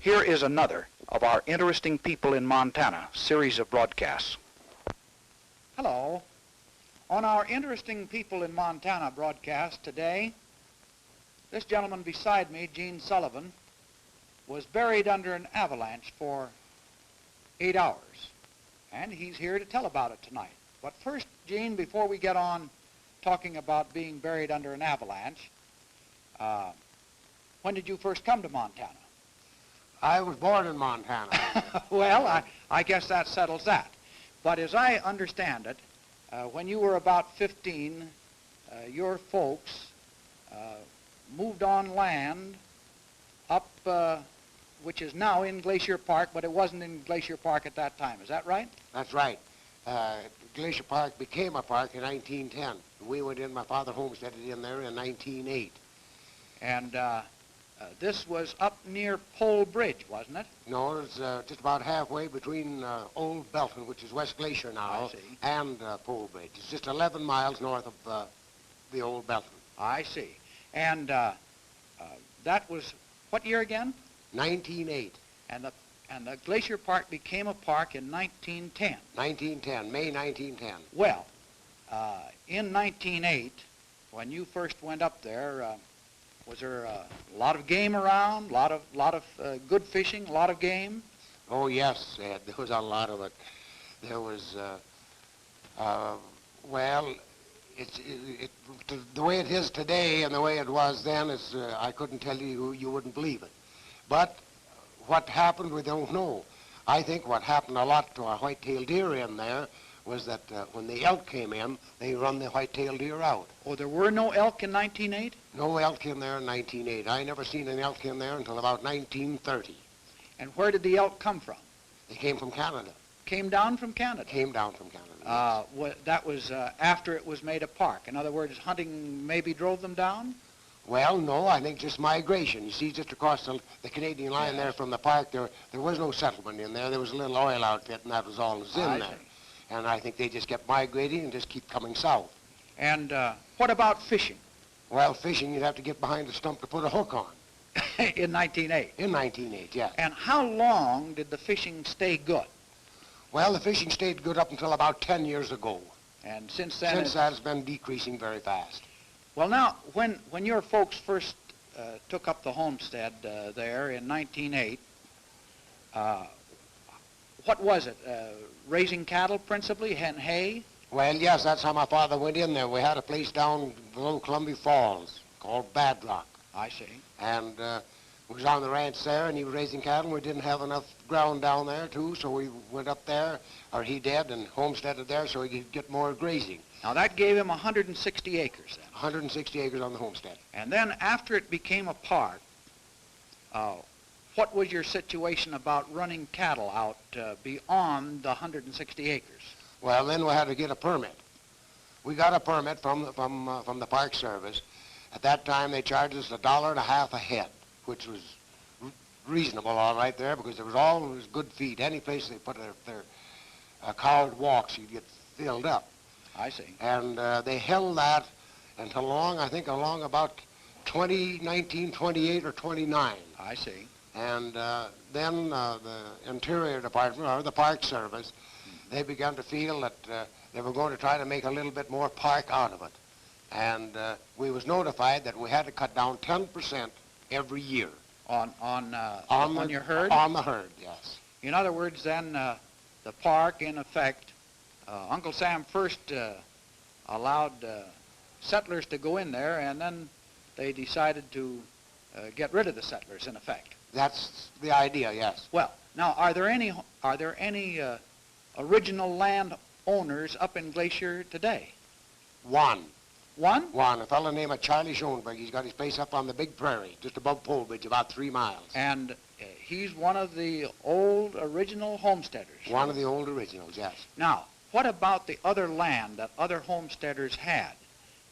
Here is another of our Interesting People in Montana series of broadcasts. Hello. On our Interesting People in Montana broadcast today, this gentleman beside me, Jean Sullivan, was buried under an avalanche for 8 hours, and he's here to tell about it tonight. But first, Jean, before we get on talking about being buried under an avalanche, when did you first come to Montana? I was born in Montana. Well, I guess that settles that. But as I understand it, when you were about 15, your folks moved on land up, which is now in Glacier Park, but it wasn't in Glacier Park at that time. Is that right? That's right. Glacier Park became a park in 1910. We went in, my father homesteaded in there in 1908. And this was up near Pole Bridge, wasn't it? No, it was just about halfway between Old Belton, which is West Glacier now, and Pole Bridge. It's just 11 miles north of the Old Belton. I see. And that was what year again? 1908. And the Glacier Park became a park in 1910. 1910, May 1910. Well, in 1908, when you first went up there, was there a lot of game around? A lot of good fishing? A lot of game? Oh yes, Ed. There was a lot of it. There was, well, the way it is today and the way it was then is I couldn't tell you. You wouldn't believe it. But what happened, we don't know. I think what happened a lot to our white-tailed deer in there was that when the elk came in, they run the white-tailed deer out. Oh, there were no elk in 1908? No elk in there in 1908. I never seen an elk in there until about 1930. And where did the elk come from? They came from Canada. Came down from Canada? Came down from Canada, yes. That was after it was made a park. In other words, hunting maybe drove them down? Well, no, I think just migration. You see, just across the Canadian line there from the park, there was no settlement in there. There was a little oil outfit, and that was all that was in there. See. And I think they just kept migrating and just keep coming south. And what about fishing? Well, fishing, you'd have to get behind a stump to put a hook on. In 1908? In 1908, yes. And how long did the fishing stay good? Well, the fishing stayed good up until about 10 years ago. And since then? Since that, it's been decreasing very fast. Well, now, when your folks first took up the homestead there in 1908, what was it? Raising cattle principally, and hay? Well, yes, that's how my father went in there. We had a place down below Columbia Falls called Bad Rock. I see. And we was on the ranch there, and he was raising cattle. We didn't have enough ground down there, too, so we went up there, or he did, and homesteaded there so he could get more grazing. Now, that gave him 160 acres then. 160 acres on the homestead. And then after it became a park, what was your situation about running cattle out beyond the 160 acres? Well, then we had to get a permit. We got a permit from the Park Service. At that time, they charged us $1.50 a head, which was reasonable, all right, there, because there was always good feed. Any place they put their cow walks, you'd get filled up. I see. And they held that until I think along about 1928 or 29. I see. And then the Interior Department, or the Park Service, they began to feel that they were going to try to make a little bit more park out of it. And we was notified that we had to cut down 10% every year. On your herd? On the herd, yes. In other words, then, the park, in effect, Uncle Sam first allowed settlers to go in there, and then they decided to get rid of the settlers, in effect. That's the idea, yes. Well, now, are there any original land owners up in Glacier today? One. One? One. A fellow named Charlie Schoenberg. He's got his place up on the Big Prairie, just above Pole Bridge, about 3 miles. And he's one of the old original homesteaders. One of the old originals, yes. Now, what about the other land that other homesteaders had?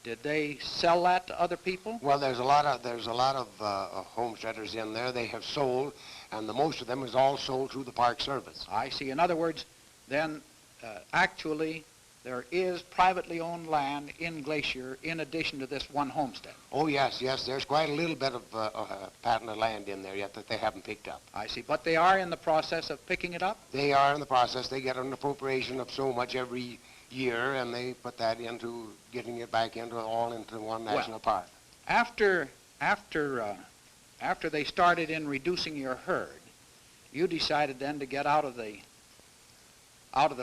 Did they sell that to other people? Well, there's a lot of homesteaders in there. They have sold, and the most of them is all sold through the Park Service. I see. In other words, then, actually, there is privately owned land in Glacier in addition to this one homestead. Oh, yes, yes. There's quite a little bit of patented land in there yet that they haven't picked up. I see. But they are in the process of picking it up? They are in the process. They get an appropriation of so much every year, and they put that into getting it back into one national park. After they started in reducing your herd, you decided then to get out of the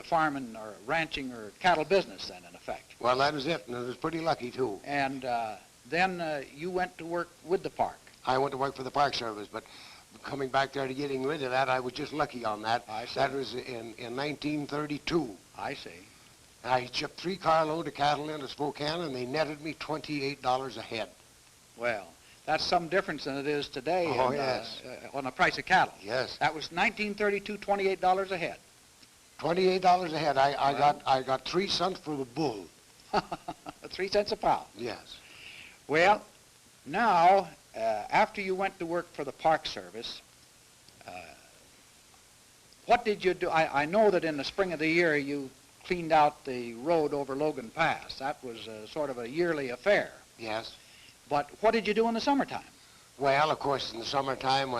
farming or ranching or cattle business then, in effect. Well, that was it, and it was pretty lucky, too. And then you went to work with the park. I went to work for the Park Service, but coming back there to getting rid of that, I was just lucky on that. I see. That was in 1932. I see. I shipped 3 carloads of cattle into Spokane, and they netted me $28 a head. Well, that's some difference than it is today yes. On the price of cattle. Yes. That was 1932, $28 a head. $28 a head. I got 3 cents for the bull. 3 cents a pound. Yes. Well, now, after you went to work for the Park Service, what did you do? I know that in the spring of the year you cleaned out the road over Logan Pass. That was sort of a yearly affair. Yes. But what did you do in the summertime? Well, of course, in the summertime,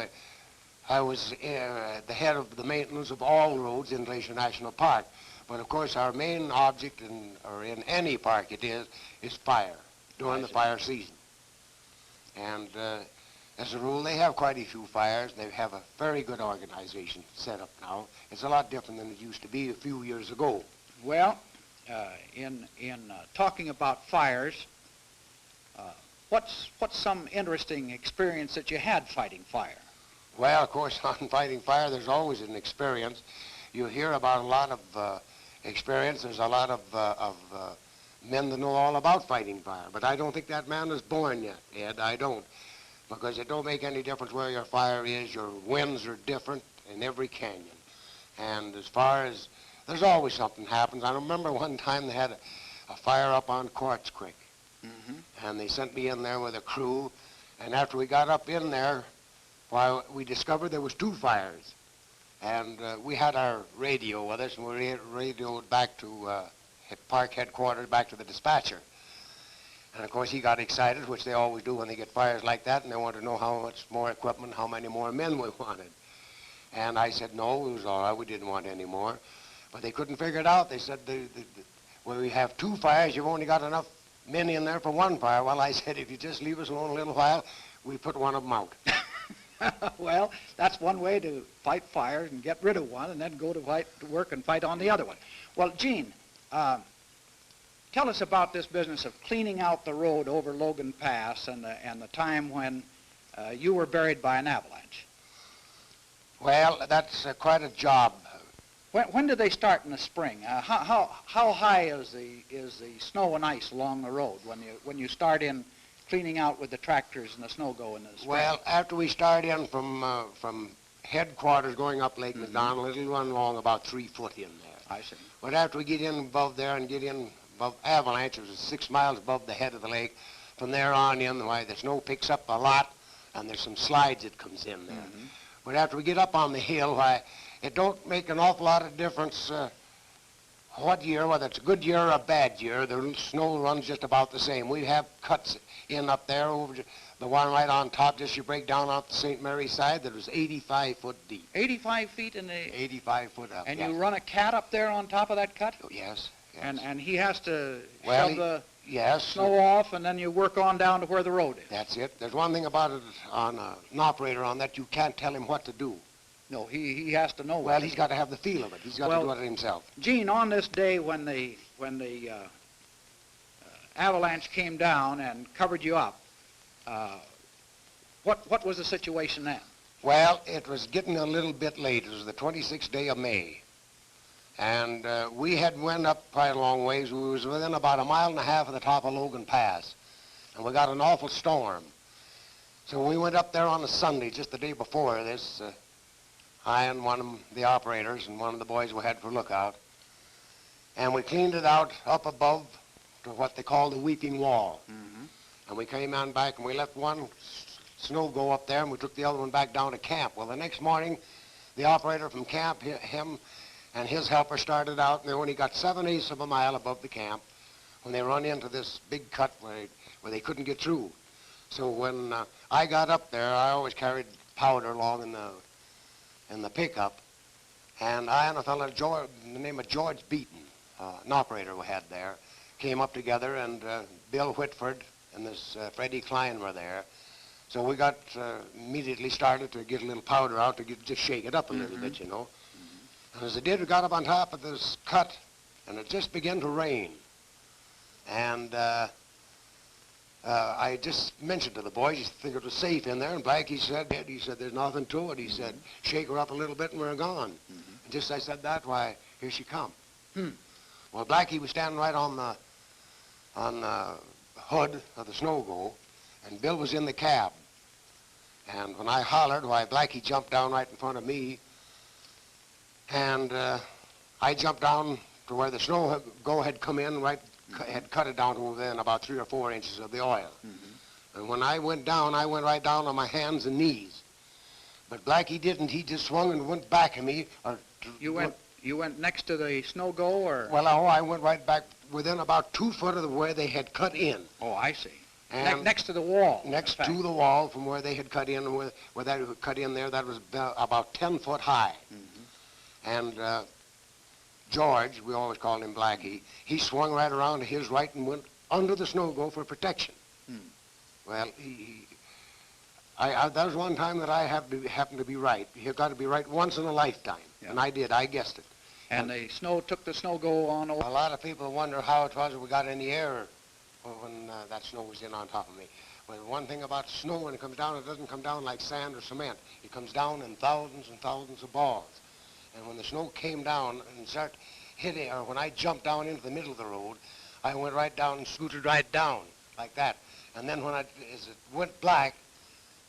I was the head of the maintenance of all roads in Glacier National Park. But, of course, our main object, in any park it is fire, during the fire season. And as a rule, they have quite a few fires. They have a very good organization set up now. It's a lot different than it used to be a few years ago. Well, in talking about fires, what's some interesting experience that you had fighting fire? Well, of course, on fighting fire, there's always an experience. You hear about a lot of experience. There's a lot of men that know all about fighting fire. But I don't think that man is born yet, Ed. I don't. Because it don't make any difference where your fire is. Your winds are different in every canyon. And as far as, there's always something happens. I remember one time they had a fire up on Quartz Creek. Mm-hmm. And they sent me in there with a crew. And after we got up in there, why, we discovered there was 2 fires. And we had our radio with us, and we radioed back to park headquarters, back to the dispatcher. And of course he got excited, which they always do when they get fires like that, and they want to know how much more equipment, how many more men we wanted. And I said, no, it was all right, we didn't want any more. But they couldn't figure it out. They said, well, we have 2 fires, you've only got enough men in there for 1 fire. Well, I said, if you just leave us alone a little while, we put one of them out. Well, that's one way to fight fires and get rid of one and then go to work and fight on the other one. Well, Gene, tell us about this business of cleaning out the road over Logan Pass and the time when you were buried by an avalanche. Well, that's quite a job. When did they start in the spring? How high is the snow and ice along the road when you start in cleaning out with the tractors and the snow go in the spring? Well, after we start in from headquarters going up Lake McDonald, it'll run along about 3 foot in there. I see. But after we get in above there and get in above Avalanche, which is 6 miles above the head of the lake, from there on in, why the snow picks up a lot, and there's some slides that comes in there. Mm-hmm. But after we get up on the hill, why, it don't make an awful lot of difference what year, whether it's a good year or a bad year, the snow runs just about the same. We have cuts in up there over the one right on top, just you break down off the St. Mary's side, that was 85 foot deep. 85 feet in the... 85 foot up, And yes. you run a cat up there on top of that cut? Oh, yes, yes. And he has to shove the yes, snow off, and then you work on down to where the road is. That's it. There's one thing about it on an operator on that, you can't tell him what to do. No, he has to know. Well, he's got to have the feel of it. He's got to do it himself. Gene, on this day when the avalanche came down and covered you up, what was the situation then? Well, it was getting a little bit late. It was the 26th day of May. And we had went up quite a long ways. We was within about 1.5 miles of the top of Logan Pass. And we got an awful storm. So we went up there on a Sunday, just the day before this, I and one of the operators and one of the boys we had for lookout. And we cleaned it out up above to what they call the Weeping Wall. Mm-hmm. And we came on back and we left one snow go up there and we took the other one back down to camp. Well, the next morning, the operator from camp, him and his helper started out, and they only got 7/8 of a mile above the camp when they run into this big cut where they couldn't get through. So when I got up there, I always carried powder along in the pickup, and I and a fellow, the name of George Beaton, an operator we had there, came up together, and Bill Whitford and this Freddie Klein were there. So we got immediately started to get a little powder out to just shake it up a little bit, you know. And as it did, we got up on top of this cut, and it just began to rain. And I just mentioned to the boys, you think it was safe in there, and Blackie said, there's nothing to it. He said, shake her up a little bit and we're gone. And just as I said that, why, here she come. Well, Blackie was standing right on the hood of the snow-go, and Bill was in the cab. And when I hollered, why, Blackie jumped down right in front of me, and I jumped down to where the snow-go had come in, had cut it down to within about 3 or 4 inches of the oil. And when I went down, I went right down on my hands and knees. But Blackie didn't. He just swung and went back at me. You went next to the snow-go, or? Well, I went right back within about 2 foot of where they had cut in. Oh, I see. Next to the wall. Next to the wall from where they had cut in, and where they had cut in there, that was about 10 foot high. And George, we always called him Blackie, he swung right around to his right and went under the snow-go for protection. Well, that was one time that I happened to be right. You've got to be right once in a lifetime. Yeah. And I did. I guessed it. And the snow took the snow-go on over? A lot of people wonder how it was that we got any air when that snow was in on top of me. Well, one thing about snow, when it comes down, it doesn't come down like sand or cement. It comes down in thousands and thousands of balls. And when the snow came down and started hitting, or when I jumped down into the middle of the road, I went right down and scooted right down like that. And then as it went black,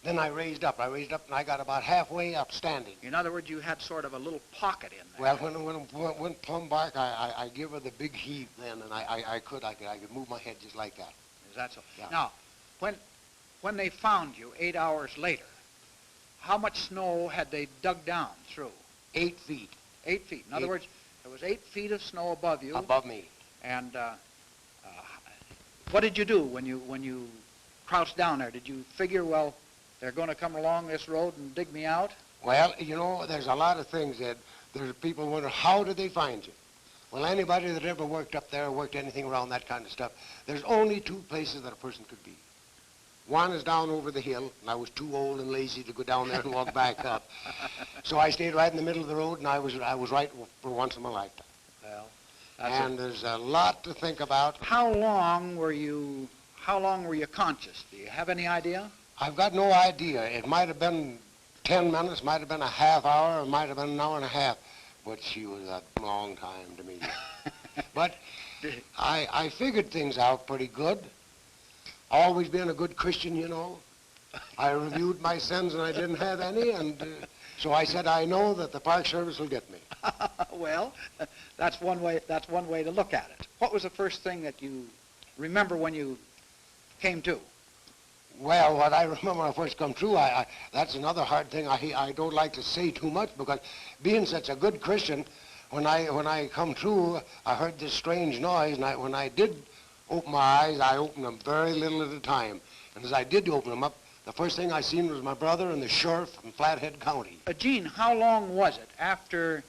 then I raised up. And I got about halfway up standing. In other words, you had sort of a little pocket in there. Well, when it went plumb bark, I give her the big heave then, and I could move my head just like that. Is that so? Yeah. Now, when they found you 8 hours later, how much snow had they dug down through? 8 feet. 8 feet. In other words, there was 8 feet of snow above you. Above me. And what did you do when you crouched down there? Did you figure, well, they're going to come along this road and dig me out? Well, you know, there's a lot of things that there's people wonder, how did they find you? Well, anybody that ever worked up there, worked anything around that kind of stuff, there's only 2 places that a person could be. One is down over the hill, and I was too old and lazy to go down there and walk back up. So I stayed right in the middle of the road, and I was right for once in my lifetime. Well, there's a lot to think about. How long were you conscious? Do you have any idea? I've got no idea. It might have been 10 minutes, might have been a half hour, it might have been an hour and a half. But she was a long time to me. But I figured things out pretty good. Always been a good Christian, you know. I reviewed my sins and I didn't have any, and so I said, I know that the Park Service will get me. Well, that's one way to look at it. What was the first thing that you remember when you came to? Well, what I remember when I first come through, that's another hard thing I don't like to say too much, because being such a good Christian, when I come through, I heard this strange noise, and when I did open my eyes, I opened them very little at a time. And as I did open them up, the first thing I seen was my brother and the sheriff from Flathead County. Gene, how long was it after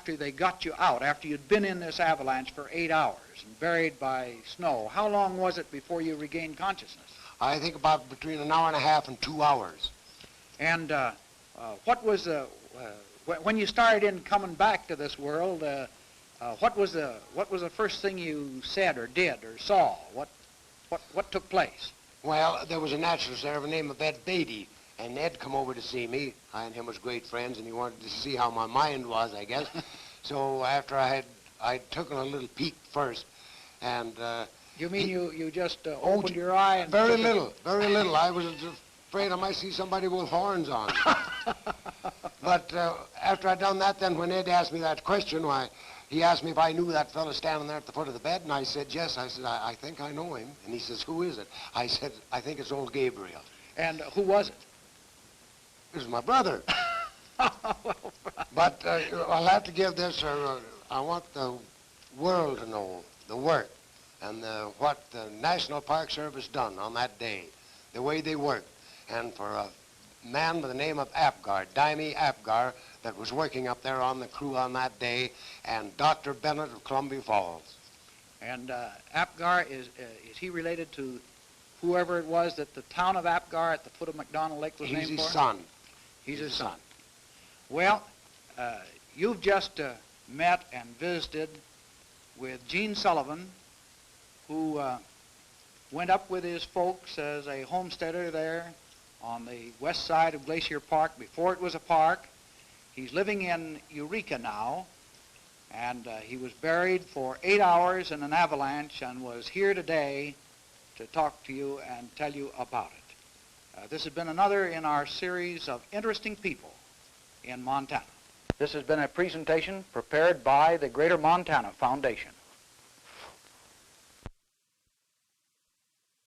they got you out, after you'd been in this avalanche for 8 hours and buried by snow, how long was it before you regained consciousness? I think about between an hour and a half and 2 hours. And what was when you started in coming back to this world, what was the first thing you said or did or saw? What took place? Well, there was a naturalist there by the name of Ed Beatty, and Ed come over to see me. I and him was great friends, and he wanted to see how my mind was, I guess. So after I'd taken a little peek first, and you mean you just opened your eye and very little. I was afraid I might see somebody with horns on. But after I'd done that, then when Ed asked me that question, why, he asked me if I knew that fellow standing there at the foot of the bed, and I said, yes. I said, I think I know him. And he says, who is it? I said, I think it's old Gabriel. And who was it? It was my brother. But I'll have to give this, I want the world to know the work and what the National Park Service done on that day, the way they worked. And for a man by the name of Apgar, Dimey Apgar, that was working up there on the crew on that day, and Dr. Bennett of Columbia Falls. And Apgar, is he related to whoever it was that the town of Apgar at the foot of McDonald Lake was named for? He's his son. He's his son. Well, you've just met and visited with Jean Sullivan, who went up with his folks as a homesteader there on the west side of Glacier Park before it was a park. He's living in Eureka now, and he was buried for 8 hours in an avalanche and was here today to talk to you and tell you about it. This has been another in our series of interesting people in Montana. This has been a presentation prepared by the Greater Montana Foundation.